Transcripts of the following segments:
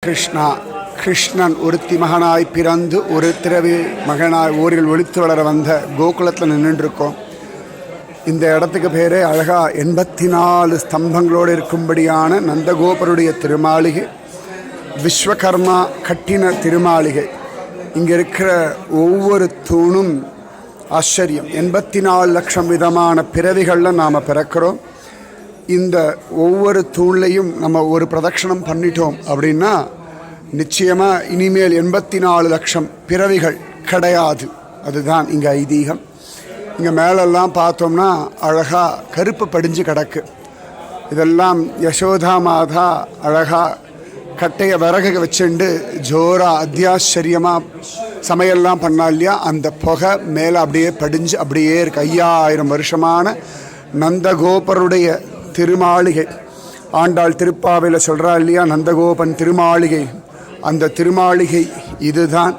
கிருஷ்ணா கிருஷ்ணன் ஒருத்தி மகனாய் பிறந்து ஒரு திரவி மகனாய் ஊரில் ஒளித்து வளர வந்த கோகுலத்தில் நின்றுருக்கோம். இந்த இடத்துக்கு பேரே அழகா 84 ஸ்தம்பங்களோடு இருக்கும்படியான நந்தகோபருடைய திருமாளிகை, விஸ்வகர்மா கட்டின திருமாளிகை. இங்கே இருக்கிற ஒவ்வொரு தூணும் ஆச்சரியம். 84 லட்சம் விதமான பிறவிகளில் நாம் பிறக்கிறோம். இந்த ஒவ்வொரு தூண்லையும் நம்ம ஒரு பிரதட்சணம் பண்ணிட்டோம் அப்படின்னா நிச்சயமாக இனிமேல் 84 லட்சம் பிறவிகள் கிடையாது. அதுதான் இங்கே ஐதீகம். இங்கே மேலெல்லாம் பார்த்தோம்னா அழகாக கருப்பு படிஞ்சு கிடக்கு. இதெல்லாம் யசோதா மாதா அழகாக கட்டையை விறகு வச்சுண்டு ஜோரா அத்தியாச்சரியமாக சமையல்லாம் பண்ணா இல்லையா, அந்த புகை மேலே அப்படியே படிஞ்சு அப்படியே இருக்கு. 5000 வருஷமான நந்தகோபருடைய திருமாளிகை. ஆண்டாள் திருப்பாவையில் சொல்கிறா இல்லையா, நந்தகோபன் திருமாளிகை. அந்த திருமாளிகை இதுதான்.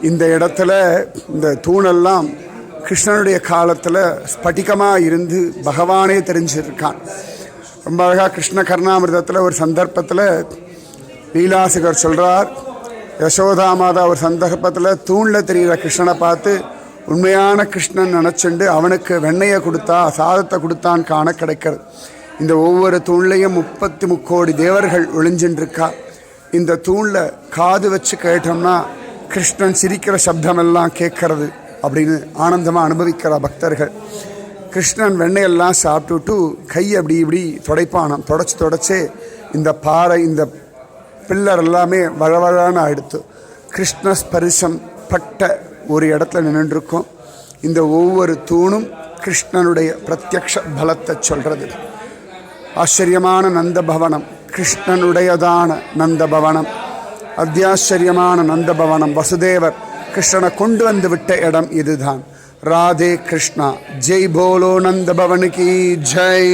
இந்த இடத்துல இந்த தூணெல்லாம் கிருஷ்ணனுடைய காலத்தில் ஸ்பட்டிகமாக இருந்து பகவானே தெரிஞ்சிருக்கான். ரொம்ப அழகாக கிருஷ்ண கர்ணாமிர்தத்தில் ஒரு சந்தர்ப்பத்தில் லீலாசிகர் சொல்கிறார், யசோதா மாதா ஒரு சந்தர்ப்பத்தில் தூணில் தெரிகிற கிருஷ்ணனை பார்த்து உண்மையான கிருஷ்ணன் நினச்சிண்டு அவனுக்கு வெண்ணெயை கொடுத்தா சாதத்தை கொடுத்தான் காண கிடைக்கிறது. இந்த ஒவ்வொரு தூண்லையும் 33 கோடி தேவர்கள் ஒளிஞ்சின்றிருக்கா. இந்த தூணில் காது வச்சு கேட்டோம்னா கிருஷ்ணன் சிரிக்கிற சப்தமெல்லாம் கேட்கறது அப்படின்னு ஆனந்தமாக அனுபவிக்கிற பக்தர்கள். கிருஷ்ணன் வெண்ணெயெல்லாம் சாப்பிட்டுட்டு கையை அப்படி இப்படி துடைப்பானாம். தொடச்சே இந்த பாறை இந்த பில்லர் எல்லாமே வழவழான்னு ஆயிடுத்து. கிருஷ்ண ஸ்பரிசம் பட்ட ஒரு இடத்துல நின்றுருக்கோம். இந்த ஒவ்வொரு தூணும் கிருஷ்ணனுடைய பிரத்யக்ஷ பலத்தை சொல்கிறது. ஆச்சரியமான நந்தபவனம், கிருஷ்ணனுடையதான நந்தபவனம், அத்தியாச்சரியமான நந்தபவனம். வசுதேவர் கிருஷ்ணனை கொண்டு வந்து விட்ட இடம் இதுதான். ராதே கிருஷ்ணா, ஜெய் போலோ நந்தபவனுக்கு ஜெய்.